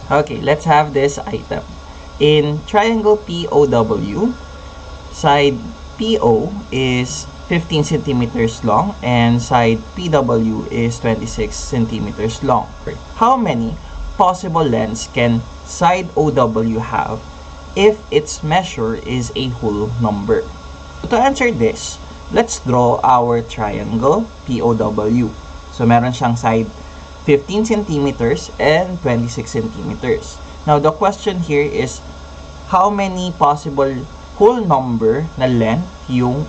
Okay, let's have this item. In triangle POW, side PO is 15 centimeters long and side PW is 26 centimeters long. How many possible lengths can side OW have if its measure is a whole number? To answer this, let's draw our triangle POW. So meron siyang side 15 centimeters and 26 centimeters. Now the question here is how many possible whole number na length yung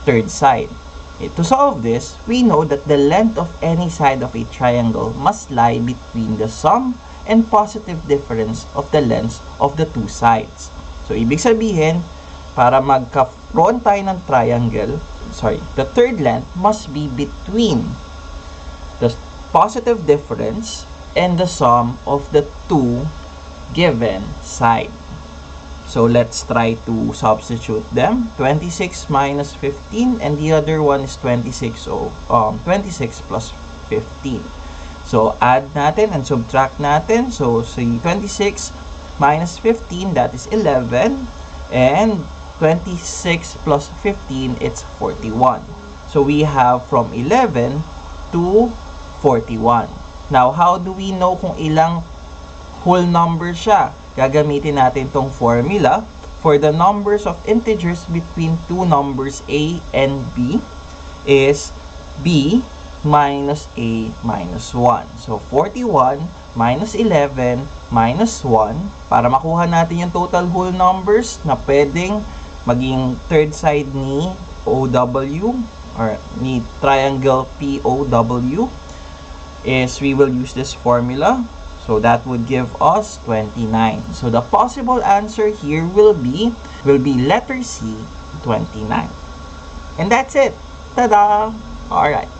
third side. To solve this, we know that the length of any side of a triangle must lie between the sum and positive difference of the lengths of the two sides. So ibig sabihin, para magka-front tayo ng triangle, the third length must be between the positive difference and the sum of the two given side. So let's try to substitute them. 26 minus 15 and the other one is 26 plus 15. So add natin and subtract natin. So si 26 minus 15, that is 11, and 26 plus 15, it's 41. So we have from 11 to 41. Now, how do we know kung ilang whole number siya? Gagamitin natin tong formula for the numbers of integers between two numbers A and B is B minus A minus 1. So, 41 minus 11 minus 1 para makuha natin yung total whole numbers na pwedeng maging third side ni OW or ni triangle POW is we will use this formula. So that would give us 29. So the possible answer here will be letter C, 29. And that's it. Ta-da! Alright.